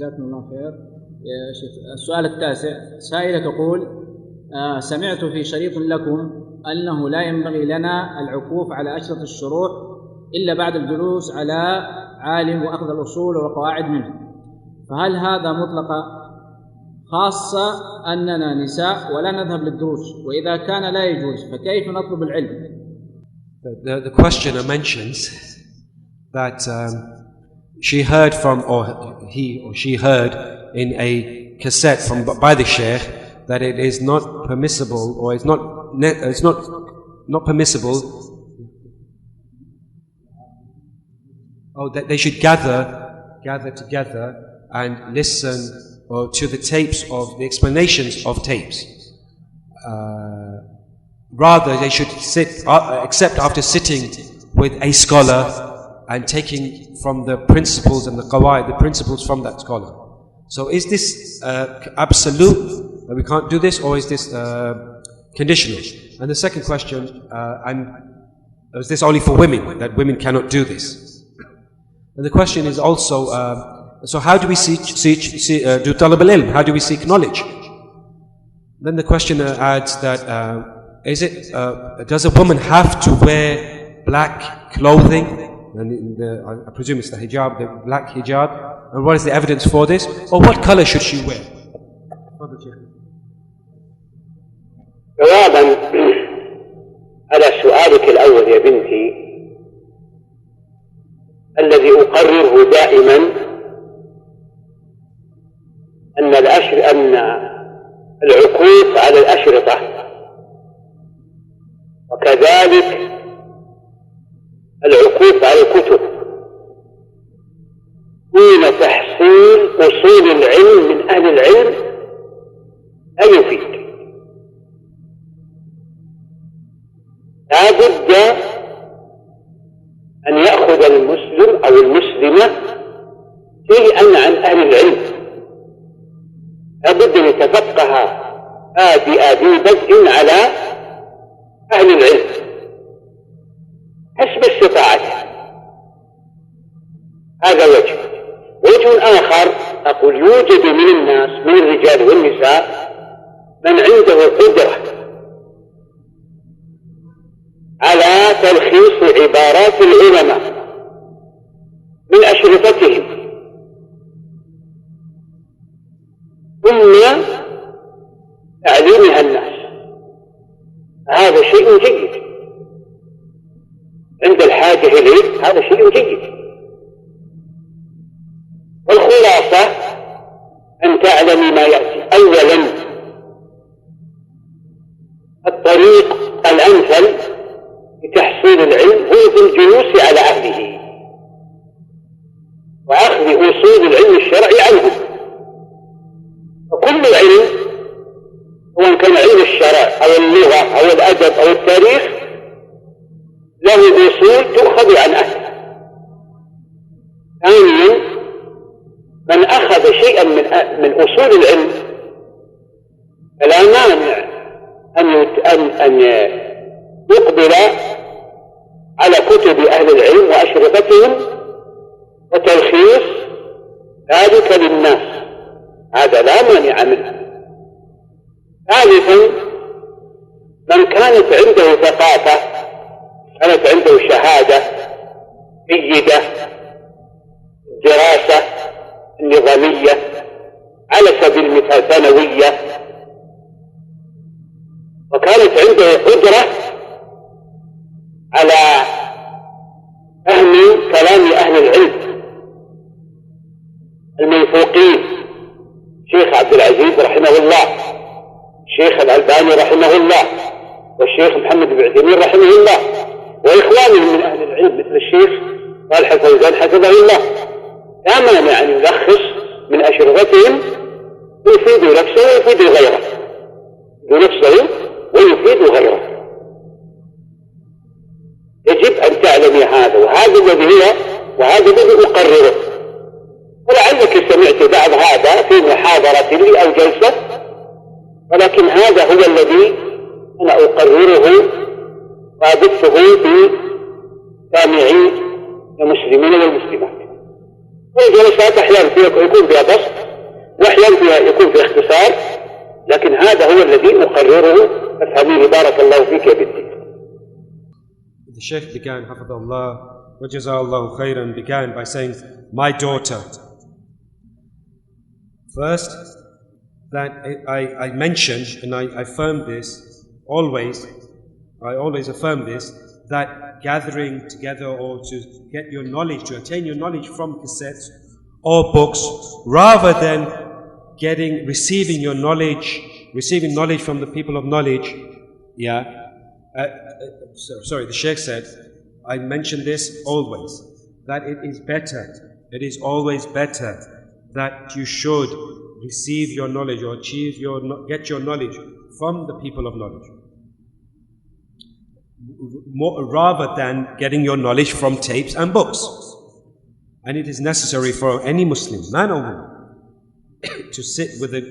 جزاكم الله خير يا شيخ. السؤال التاسع، سائلة تقول: سمعت في شريط لكم أنه لا ينبغي لنا العكوف على أشرطة الشروح إلا بعد الجلوس على عالم وأخذ الأصول والقواعد منه، فهل هذا مطلقة خاصة أننا نساء ولا نذهب للدروس؟ وإذا كان لا يجوز فكيف نطلب العلم؟ The questioner mentions that she heard from, or he or she heard in a cassette by the sheikh that it is not permissible, or it's not permissible, that they should gather together and listen to the tapes of the explanations of tapes. Rather, they should sit, except after sitting with a scholar and taking from the principles and the qawaid, the principles from that scholar. So is this absolute, that we can't do this, or is this conditional? And the second question, is this only for women, that women cannot do this? And the question is also, so how do we do talab al-ilm? How do we seek knowledge? Then the questioner adds that, does a woman have to wear black clothing? And I presume it's the hijab, the black hijab. And what is the evidence for this? Or what color should she wear? جوابا على سؤالك الأول يا بنتي، الذي أقرره دائما أن العكوف على الأشرطة وكذلك العكوف على الكتب دون تحصيل أصول العلم من أهل العلم لا يفيد. لا بد أن يأخذ المسلم أو المسلمة شيئا عن أهل العلم، لا بد أن يتفقه ذي بدء على أهل العلم حسب استطاعته. هذا وجه آخر أقول: يوجد من الناس من الرجال والنساء من عنده قدرة على تلخيص عبارات العلماء من أشرطتهم ثم تعليمها الناس. هذا شيء جيد عند الحاجة إليه، هذا شيء جيد. والخلاصة أن تعلمي ما يأتي. أولا، الطريق الأمثل لتحصيل العلم هو بالجلوس على أهله وأخذ أصول العلم الشرعي عنهم. وكل علم، سواء كان علم الشرع أو اللغة أو الأدب أو التاريخ، له أصول تؤخذ عن أهله. ثانيا، من أخذ شيئا من أصول العلم فلا مانع أن يقبل على كتب أهل العلم وأشرطتهم وتلخيص ذلك للناس، هذا لا مانع منه. ثالثا، من كانت عنده ثقافة، كانت عنده شهادة جيدة، دراسة النظامية على سبيل المثال ثانوية، وكانت عنده قدرة على فهم كلام أهل العلم الموثوقين، الشيخ عبد العزيز رحمه الله، الشيخ الألباني رحمه الله، والشيخ محمد بن عثيمين رحمه الله، وإخوانهم من أهل العلم مثل الشيخ صالح الفوزان حفظه الله، لا مانع أن يلخص من أشرطتهم ويفيد نفسه ويفيد غيره، بنفسه ويفيد غيره. يجب أن تعلمي هذا، وهذا الذي أقرره. ولعلك سمعت بعض هذا في محاضرة لي أو جلسة، ولكن هذا هو الذي أنا أقرره وأبثه في سامعي المسلمين والمسلمات. والجلسات أحيانا يكون فيها بسط وأحيانا فيها يكون فيها اختصار، لكن هذا هو الذي أقرره. افهميني بارك الله فيك يا بنتي. The Sheikh began, Hafidhullah, wa Jazallahu khairan, began by saying, my daughter. First, that I mentioned, and I affirm this always, I always affirm this, that gathering together or to get your knowledge, to attain your knowledge from cassettes or books, rather than receiving knowledge from the people of knowledge, the Sheikh said, I mentioned this always, that it is always better that you should receive your knowledge or get your knowledge from the people of knowledge, rather than getting your knowledge from tapes and books. And it is necessary for any Muslim, man or woman, to sit with the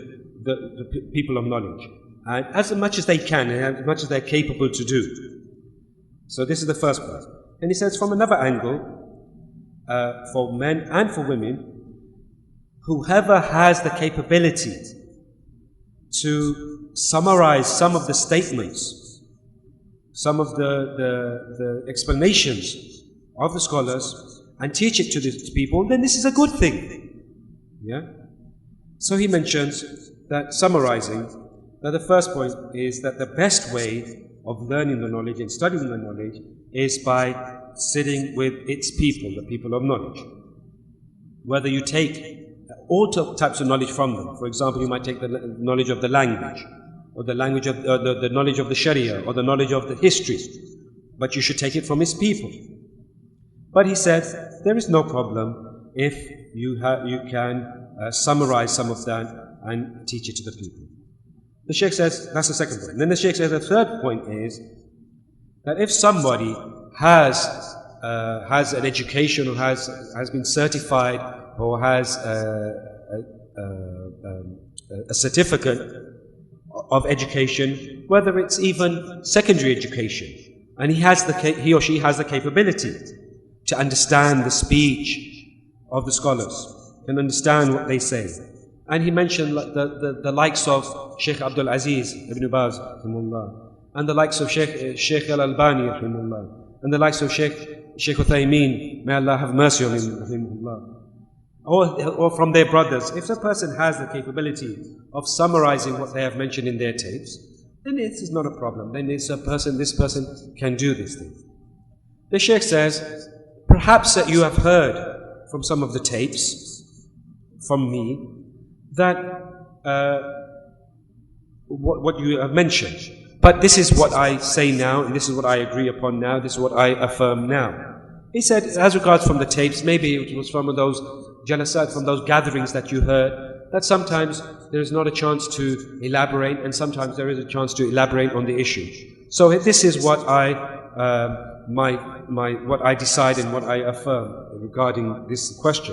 people of knowledge, and as much as they can, and as much as they're capable to do. So this is the first part. And he says from another angle, for men and for women, whoever has the capability to summarize some of the statements, some of the explanations of the scholars, and teach it to the people, then this is a good thing. So he mentions that summarizing, that the first point is that the best way of learning the knowledge and studying the knowledge is by sitting with its people, the people of knowledge. Whether you take all types of knowledge from them. For example, you might take the knowledge of the language, or the language of the knowledge of the Sharia, or the knowledge of the history, but you should take it from its people. But he says there is no problem if you can summarize some of that and teach it to the people. The Sheikh says that's the second point. And then the Sheikh says the third point is that if somebody has an education, or has been certified, or has a certificate of education, whether it's even secondary education, and he or she has the capability to understand the speech of the scholars, can understand what they say. And he mentioned the likes of Sheikh Abdul Aziz ibn Baz, and the likes of Sheikh al-Albani, and the likes of Sheikh Uthaymeen, may Allah have mercy on him, or from their brothers. If a person has the capability of summarizing what they have mentioned in their tapes, then this is not a problem. Then this person can do this thing. The Sheikh says, perhaps that you have heard from some of the tapes from me that what you have mentioned. But this is what I say now, and this is what I agree upon now, this is what I affirm now. He said, as regards from the tapes, maybe it was from those jalasat, from those gatherings that you heard, that sometimes there is not a chance to elaborate, and sometimes there is a chance to elaborate on the issue. So this is what what I decide and what I affirm regarding this question.